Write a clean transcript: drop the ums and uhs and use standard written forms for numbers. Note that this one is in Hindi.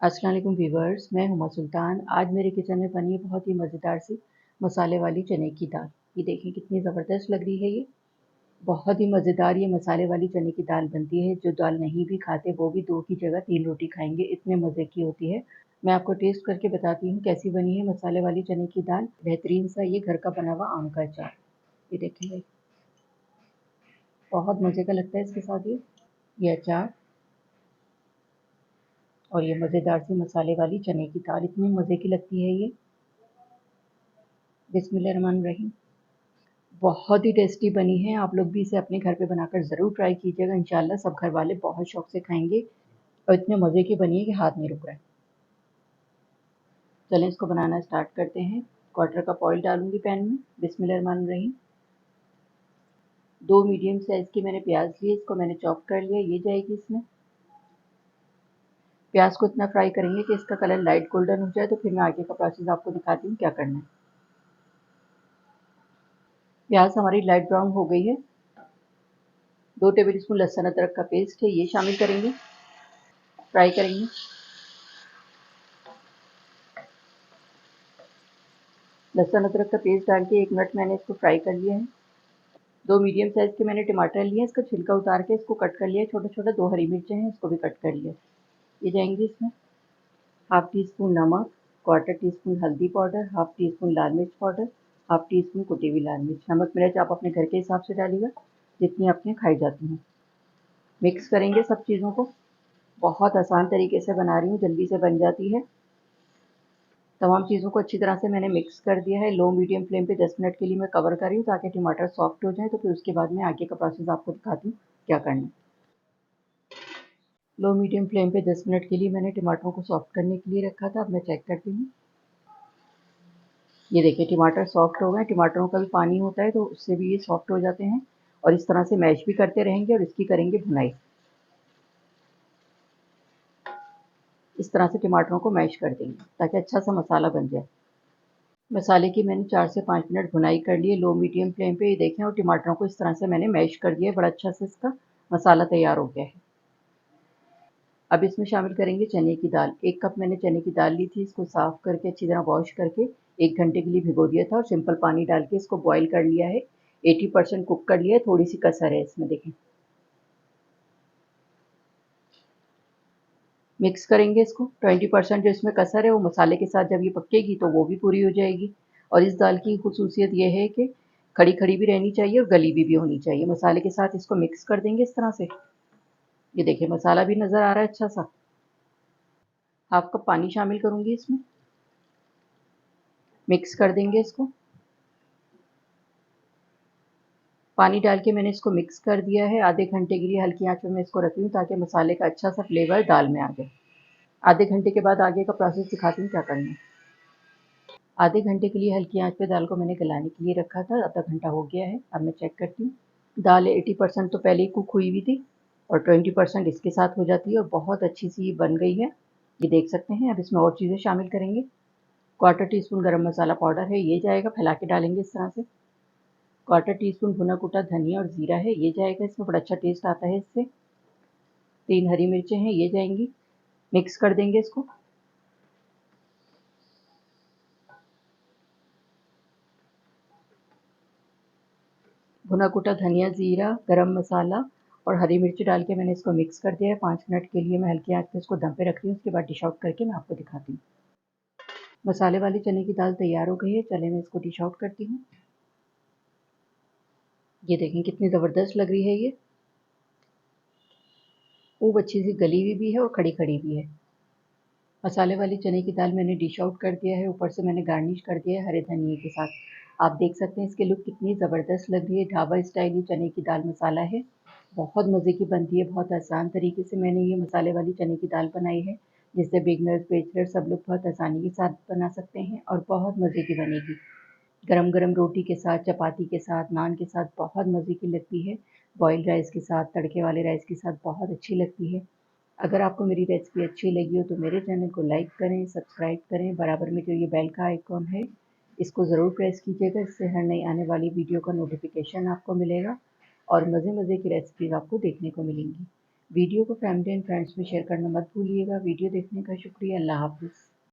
अस्सलाम वालेकुम व्यूवर्स, मैं हुमा सुल्तान। आज मेरे किचन में बनी है बहुत ही मज़ेदार सी मसाले वाली चने की दाल। ये देखें कितनी ज़बरदस्त लग रही है ये। बहुत ही मज़ेदार ये मसाले वाली चने की दाल बनती है। जो दाल नहीं भी खाते वो भी 2 की जगह 3 रोटी खाएंगे, इतने मज़े की होती है। मैं आपको टेस्ट करके बताती हूँ कैसी बनी है मसाले वाली चने की दाल। बेहतरीन सा ये घर का बना हुआ आम का अचार। ये देखेंगे बहुत मज़े का लगता है इसके साथ ये अचार और ये मज़ेदार सी मसाले वाली चने की दाल इतनी मज़े की लगती है ये। बिस्मिल्लाहिर्रहमानिर्रहीम। बहुत ही टेस्टी बनी है। आप लोग भी इसे अपने घर पे बनाकर ज़रूर ट्राई कीजिएगा। इंशाल्लाह सब घर वाले बहुत शौक से खाएंगे और इतने मज़े की बनी है कि हाथ नहीं रुक रहा है। चलें इसको बनाना स्टार्ट करते हैं। क्वार्टर कप ऑयल डालूंगी पैन में। बिस्मिल्लाहिर्रहमानिर्रहीम। 2 मीडियम साइज़ की मैंने प्याज लिए, इसको मैंने चॉप कर लिया। ये जाएगी इसमें। प्याज को इतना फ्राई करेंगे कि इसका कलर लाइट गोल्डन हो जाए, तो फिर मैं आगे का प्रोसेस आपको दिखाती हूँ क्या करना है। प्याज हमारी लाइट ब्राउन हो गई है। 2 टेबल स्पून लहसुन अदरक का पेस्ट है, ये शामिल करेंगे, फ्राई करेंगे। लहसुन अदरक का पेस्ट डाल के 1 मिनट मैंने इसको फ्राई कर लिया है। 2 मीडियम साइज़ के मैंने टमाटर लिए, इसका छिलका उतार के इसको कट कर लिया है छोटा-छोटा। 2 हरी मिर्चें हैं, इसको भी कट कर लिया। ये जाएंगी इसमें। हाफ टी स्पून नमक, क्वार्टर टी स्पून हल्दी पाउडर, हाफ टी स्पून लाल मिर्च पाउडर, हाफ टी स्पून कुटी हुई लाल मिर्च। नमक मिर्च आप अपने घर के हिसाब से डालिएगा, जितनी आपके यहाँ खाई जाती हैं। मिक्स करेंगे सब चीज़ों को। बहुत आसान तरीके से बना रही हूँ, जल्दी से बन जाती है। तमाम चीज़ों को अच्छी तरह से मैंने मिक्स कर दिया है। लो मीडियम फ्लेम पे 10 मिनट के लिए मैं कवर कर रही हूँ ताकि टमाटर सॉफ्ट हो जाए, तो फिर उसके बाद मैं आगे का प्रोसेस आपको दिखाती हूँ क्या करना है। लो मीडियम फ्लेम पे 10 मिनट के लिए मैंने टमाटरों को सॉफ्ट करने के लिए रखा था। अब मैं चेक करती हूँ। ये देखिए टमाटर सॉफ्ट हो गए। टमाटरों का भी पानी होता है तो उससे भी ये सॉफ्ट हो जाते हैं। और इस तरह से मैश भी करते रहेंगे और इसकी करेंगे भुनाई। इस तरह से टमाटरों को मैश कर देंगे ताकि अच्छा सा मसाला बन जाए। मसाले की मैंने 4 से 5 मिनट भुनाई कर ली है लो मीडियम फ्लेम पे। ये देखें, और टमाटरों को इस तरह से मैंने मैश कर दिया है। बड़ा अच्छा से इसका मसाला तैयार हो गया है। अब इसमें शामिल करेंगे चने की दाल। 1 कप मैंने चने की दाल ली थी, इसको साफ़ करके अच्छी तरह वॉश करके 1 घंटे के लिए भिगो दिया था और सिंपल पानी डाल के इसको बॉयल कर लिया है। 80% कुक कर लिया है, थोड़ी-सी कसर है इसमें देखें। मिक्स करेंगे इसको। 20% जो इसमें कसर है वो मसाले के साथ जब ये पकेगी तो वो भी पूरी हो जाएगी। और इस दाल की ख़ुसूसियत ये है कि खड़ी-खड़ी भी रहनी चाहिए और गली भी होनी चाहिए। मसाले के साथ इसको मिक्स कर देंगे इस तरह से। ये देखिए मसाला भी नज़र आ रहा है अच्छा सा। हाफ कप पानी शामिल करूँगी इसमें। मिक्स कर देंगे इसको। पानी डाल के मैंने इसको मिक्स कर दिया है। आधे घंटे के लिए हल्की आंच पे मैं इसको रखी हूँ ताकि मसाले का अच्छा सा फ्लेवर दाल में आ जाए। आधे घंटे के बाद आगे का प्रोसेस दिखाती हूँ क्या करना है। आधे घंटे के लिए हल्की आंच पे दाल को मैंने गलाने के लिए रखा था। आधा घंटा हो गया है। अब मैं चेक करती हूँ। दाल 80% तो पहले ही कुक हुई हुई थी और 20% इसके साथ हो जाती है और बहुत अच्छी सी ये बन गई है। ये देख सकते हैं। अब इसमें और चीज़ें शामिल करेंगे। क्वार्टर टी स्पून गरम मसाला पाउडर है, ये जाएगा, फैला के डालेंगे इस तरह से। क्वार्टर टी स्पून भुना कुटा धनिया और ज़ीरा है, ये जाएगा, इसमें बड़ा अच्छा टेस्ट आता है इससे। 3 हरी मिर्चें हैं, ये जाएंगी। मिक्स कर देंगे इसको। भुना कुटा धनिया, ज़ीरा, गरम मसाला और हरी मिर्च डाल के मैंने इसको मिक्स कर दिया है। 5 मिनट के लिए मैं हल्की आंच पे इसको दम पे रख रही हूँ। उसके बाद डिश आउट करके मैं आपको दिखाती हूँ। मसाले वाली चने की दाल तैयार हो गई है। चले मैं इसको डिश आउट करती हूँ। ये देखें कितनी ज़बरदस्त लग रही है ये। खूब अच्छी सी गली हुई भी है और खड़ी खड़ी भी है। मसाले वाली चने की दाल मैंने डिश आउट कर दिया है। ऊपर से मैंने गार्निश कर दिया है हरे धनिए के साथ। आप देख सकते हैं इसके लुक कितनी ज़बरदस्त लग रही है। ढाबा स्टाइल ये चने की दाल मसाला है। बहुत मज़े की बनती है। बहुत आसान तरीके से मैंने ये मसाले वाली चने की दाल बनाई है, जिससे बिगनर्स बैचलर सब लोग बहुत आसानी के साथ बना सकते हैं और बहुत मज़े की बनेगी। गरम गरम रोटी के साथ, चपाती के साथ, नान के साथ बहुत मज़े की लगती है। बॉइल्ड राइस के साथ, तड़के वाले राइस के साथ बहुत अच्छी लगती है। अगर आपको मेरी रेसिपी अच्छी लगी हो तो मेरे चैनल को लाइक करें, सब्सक्राइब करें। बराबर में जो ये बेल का आइकॉन है इसको ज़रूर प्रेस कीजिएगा, इससे हर नई आने वाली वीडियो का नोटिफिकेशन आपको मिलेगा और मज़े-मज़े की रेसिपीज़ आपको देखने को मिलेंगी। वीडियो को फैमिली एंड फ्रेंड्स में शेयर करना मत भूलिएगा। वीडियो देखने का शुक्रिया। अल्लाह हाफ़िज़।